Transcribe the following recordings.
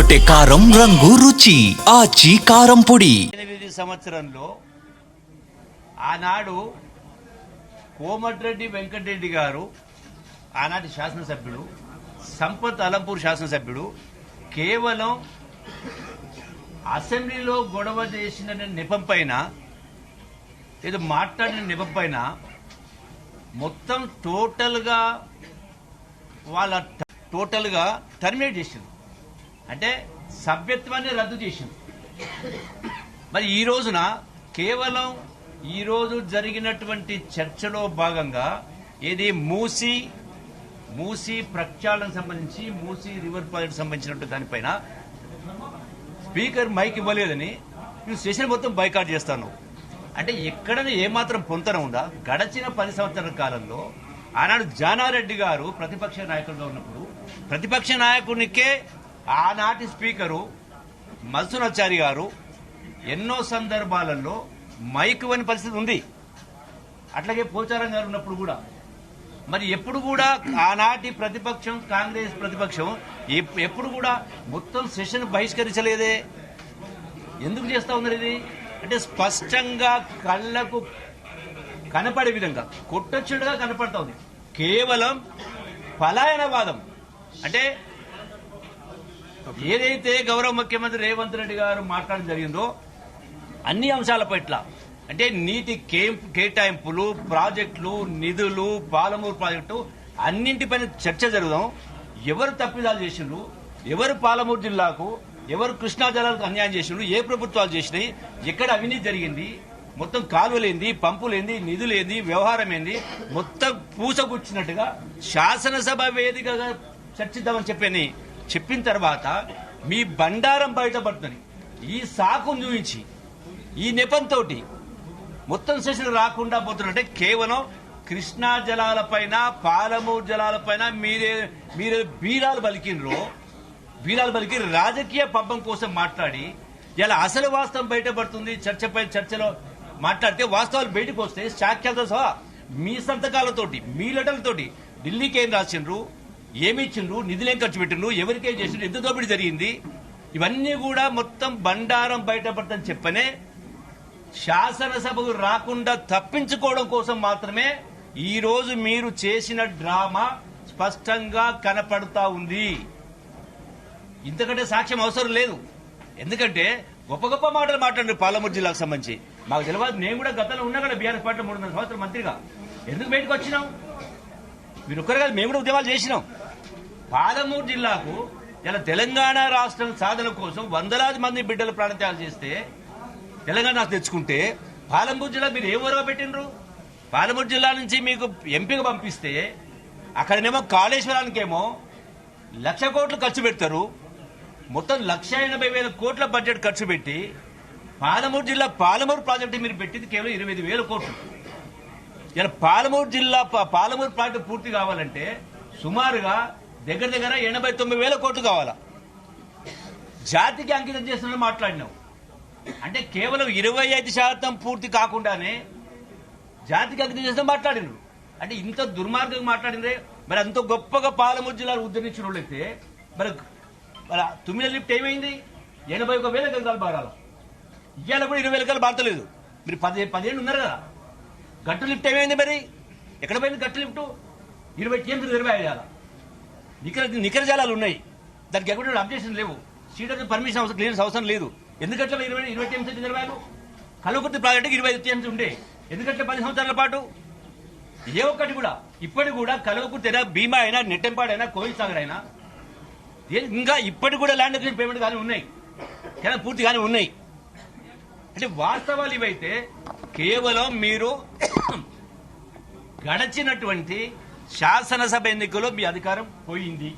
అదరగొట్టే కారం రంగు రుచి ఆచి కారం పొడి. 8 సంవత్సరంలో ఆనాడు కోమటిరెడ్డి వెంకటరెడ్డి గారు ఆనాటి శాసనసభ్యుడు, సంపత్ అలంపూర్ శాసనసభ్యుడు కేవలం అసెంబ్లీలో గొడవ చేసిన నెపం పైన, ఏదో మాట్లాడిన నెపం పైన మొత్తం టోటల్గా టర్మినేట్ చేసింది. అంటే సభ్యత్వాన్ని రద్దు చేసింది. మరి ఈ రోజున కేవలం ఈ రోజు జరిగినటువంటి చర్చలో భాగంగా ఏది మూసీ ప్రక్షాళనకు సంబంధించి, మూసీ రివర్ ప్రాజెక్ట్ సంబంధించినటువంటి దానిపైన స్పీకర్ మైక్ ఇవ్వలేదని నువ్వు సెషన్ మొత్తం బైకాట్ చేస్తాను. అంటే ఎక్కడనే ఏమాత్రం పొంతన ఉందా? గడచిన 10 సంవత్సరాల కాలంలో ఆనాడు జానారెడ్డి గారు ప్రతిపక్ష నాయకుడిగా ఉన్నప్పుడు ప్రతిపక్ష నాయకునికే ఆనాటి స్పీకరు మధుసూదనాచారి గారు ఎన్నో సందర్భాలలో మైక్ ఇవ్వని పరిస్థితి ఉంది. అట్లాగే పోచారం గారు ఉన్నప్పుడు కూడా మరి ఎప్పుడు కూడా ఆనాటి ప్రతిపక్షం, కాంగ్రెస్ ప్రతిపక్షం ఎప్పుడు కూడా మొత్తం సెషన్ బహిష్కరించలేదే. ఎందుకు చేస్తా ఉన్నారు ఇది? అంటే స్పష్టంగా కళ్లకు కనపడే విధంగా కొట్టొచ్చుడుగా కనపడతా ఉంది. కేవలం పలాయనవాదం. అంటే ఏదైతే గౌరవ ముఖ్యమంత్రి రేవంత్ రెడ్డి గారు మాట్లాడడం జరిగిందో అన్ని అంశాల పట్ల, అంటే నీటి కేటాయింపులు, ప్రాజెక్టులు, నిధులు, పాలమూరు ప్రాజెక్టు అన్నింటిపైన చర్చ జరుగుదాం. ఎవరు తప్పిదాలు చేసిండ్రు, ఎవరు పాలమూరు జిల్లాకు, ఎవరు కృష్ణా జలాలకు అన్యాయం చేసిండ్రు, ఏ ప్రభుత్వాలు చేసినాయి, ఎక్కడ అవినీతి జరిగింది, మొత్తం కాలువలేంది, పంపులేంది, నిధులేంది, వ్యవహారం ఏంది, మొత్తం పూసగుచ్చినట్టుగా శాసనసభ వేదికగా చర్చిద్దామని చెప్పిన తర్వాత మీ బండారం బయటపడుతుంది. ఈ సాకును చూపించి ఈ నెపంతో మొత్తం సెషన్ రాకుండా పోతున్నట్టే కేవలం కృష్ణా జలాలపైన, పాలమూరు జలాలపైన మీరే బీరాలు పలికి రాజకీయ పబ్బం కోసం మాట్లాడి ఇలా అసలు వాస్తవం బయటపడుతుంది. చర్చలో మాట్లాడితే వాస్తవాలు బయటకు వస్తే సాక్ష్యాలతో సహా మీ సంతకాలతోటి, మీ లెటర్లతోటి ఢిల్లీకి ఏం రాసిండ్రు, ఏమి ఇచ్చిండ్రు, నిధులేం ఖర్చు పెట్టిండ్రు, ఎవరికేం చేసిండ్రు, ఎంత దోపిడీ జరిగింది, ఇవన్నీ కూడా మొత్తం బండారం బయటపడతాని చెప్పనే శాసనసభకు రాకుండా తప్పించుకోవడం కోసం మాత్రమే ఈ రోజు మీరు చేసిన డ్రామా స్పష్టంగా కనపడుతా ఉంది. ఇంతకంటే సాక్ష్యం అవసరం లేదు. ఎందుకంటే గొప్ప గొప్ప మాటలు మాట్లాడారు పాలమూరు జిల్లాకు సంబంధించి. మాకు తెలియదు, నేను కూడా గతంలో ఉన్నా కదా బీఆర్ఎస్ పార్టీ 3 సంవత్సరాల మంత్రిగా. ఎందుకు బయటకు వచ్చినాం? మీరు ఒక్కరు కాదు, మేము కూడా ఉద్యమాలు చేసినాం. పాలమూరు జిల్లాకు ఇలా తెలంగాణ రాష్ట్రం సాధన కోసం వందలాది మంది బిడ్డలు ప్రాణత్యాగం చేస్తే తెలంగాణ తెచ్చుకుంటే పాలమూరు జిల్లా మీరు ఏ ఊరుగా పెట్టినరు? పాలమూరు జిల్లా నుంచి మీకు ఎంపీగా పంపిస్తే అక్కడనేమో కాళేశ్వరానికేమో 1,00,000 కోట్లు ఖర్చు పెడతారు. మొత్తం 1,80,000 కోట్ల బడ్జెట్ ఖర్చు పెట్టి పాలమూరు జిల్లా పాలమూరు ప్రాజెక్టు మీరు పెట్టింది కేవలం 25,000 కోట్లు. ఇలా పాలమూరు ప్రాజెక్టు పూర్తి కావాలంటే సుమారుగా దగ్గర 89,000 కోట్లు కావాలా. జాతికి అంకితం చేస్తున్నా మాట్లాడినావు. అంటే కేవలం 25% పూర్తి కాకుండానే జాతికి అంకితం చేస్తున్నా మాట్లాడినారు. అంటే ఇంత దుర్మార్గంగా మాట్లాడిందే. మరి అంత గొప్పగా పాలమూరు జిల్లాను ఉద్ధరించిన వాళ్ళైతే మరి తుమ్మిన లిఫ్ట్ ఏమైంది? 81,000 ఎకరాలు బారాల. ఇవాళ కూడా 20,000 ఎకరాలు బారతలేదు. మీరు 10 ఏళ్ళు ఉన్నారు కదా. గట్టు లిఫ్ట్ ఏమైంది? మరి ఎక్కడ పోయింది గట్టు లిఫ్ట్? 20 టీఎంసీలు 25 నికర జలాలు ఉన్నాయి. దానికి ఎక్కడ అబ్జెక్షన్ లేవు. సీడర్ పర్మిషన్ క్లియరెన్స్ అవసరం లేదు. ఎందుకంటే 20 టీఎంసీ 25 కల్వకుర్తి ప్రాజెక్టుకి 25 టీఎంసీ ఉండే. ఎందుకంటే 10 సంవత్సరాల పాటు ఏ ఒక్కటి కూడా ఇప్పటి కూడా కల్వకుర్తి అయినా, భీమా అయినా, నెట్టెంపాడు అయినా, కోయిల్ సాగర్ అయినా ఇంకా ఇప్పటికి కూడా ల్యాండ్ అక్విజిషన్ పేమెంట్ కానీ ఉన్నాయి, కానీ పూర్తిగానే ఉన్నాయి. అంటే వాస్తవాలు ఇవైతే కేవలం మీరు గడచినటువంటి శాసనసభ ఎన్నికల్లో మీ అధికారం పోయింది.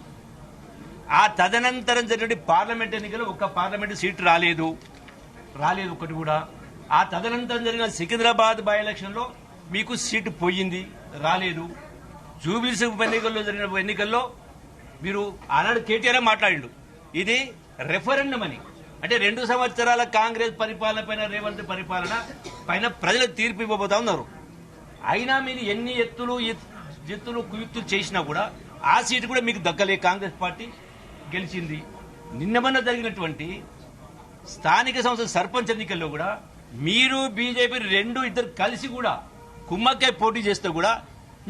ఆ తదనంతరం జరిగిన పార్లమెంట్ ఎన్నికల్లో ఒక్క పార్లమెంటు సీటు రాలేదు ఒకటి కూడా. ఆ తదనంతరం జరిగిన సికింద్రాబాద్ బై ఎలక్షన్ లో మీకు సీటు పోయింది, రాలేదు. జూబ్లీస్ ఉప ఎన్నికల్లో జరిగిన ఎన్నికల్లో మీరు ఆనాడు కేటీఆర్ మాట్లాడిండు ఇది రెఫరెండం అని. అంటే 2 సంవత్సరాల కాంగ్రెస్ పరిపాలన పైన, రేవంత్ పరిపాలన పైన ప్రజలు తీర్పు ఇవ్వబోతా ఉన్నారు. అయినా మీరు ఎన్ని ఎత్తులు కుయుక్తులు చేసినా కూడా ఆ సీటు కూడా మీకు దక్కలే. కాంగ్రెస్ పార్టీ గెలిచింది. నిన్నమన్న జరిగినటువంటి స్థానిక సంస్థల సర్పంచ్ ఎన్నికల్లో కూడా మీరు బీజేపీ ఇద్దరు కలిసి కూడా కుమ్మక్కాయ పోటీ చేస్తే కూడా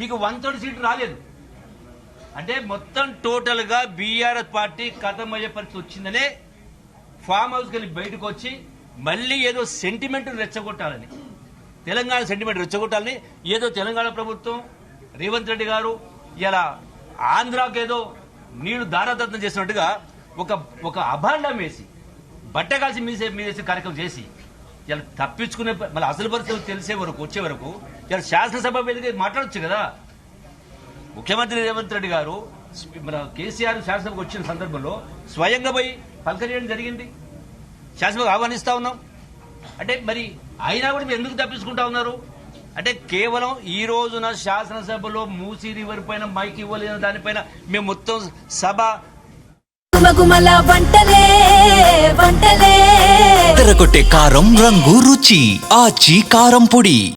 మీకు 130 సీట్లు రాలేదు. అంటే మొత్తం టోటల్ గా బీఆర్ఎస్ పార్టీ కథమయ్యే పరిస్థితి వచ్చిందనే ఫామ్ హౌస్కి వెళ్ళి బయటకు వచ్చి మళ్ళీ ఏదో సెంటిమెంట్ రెచ్చగొట్టాలని, తెలంగాణ సెంటిమెంట్ రెచ్చగొట్టాలని ఏదో తెలంగాణ ప్రభుత్వం రేవంత్ రెడ్డి గారు ఇలా ఆంధ్రాకు ఏదో నీళ్లు దారాదత్తం చేసినట్టుగా ఒక అభాండం వేసి బట్ట కాల్చి మీసేసి కార్యక్రమం చేసి ఇలా తప్పించుకునే మళ్ళీ అసలు పరిస్థితులు తెలిసే వరకు వచ్చే వరకు ఇలా శాసనసభ వేదిక మాట్లాడొచ్చు కదా. ముఖ్యమంత్రి రేవంత్ రెడ్డి గారు మన కేసీఆర్ శాసనసభకు వచ్చిన సందర్భంలో స్వయంగా పోయి పలకరియడం జరిగింది. శాసనసభకు ఆహ్వానిస్తా ఉన్నాం. అంటే మరి అయినా కూడా మీరు ఎందుకు తప్పించుకుంటా ఉన్నారు? అంటే కేవలం ఈ రోజున శాసనసభలో మూసీ రివర్ పైన మైక్ ఇవ్వలేని దానిపైన మేము మొత్తం సభ తెరకొట్టే కారం రంగు రుచి ఆచి కారం పొడి.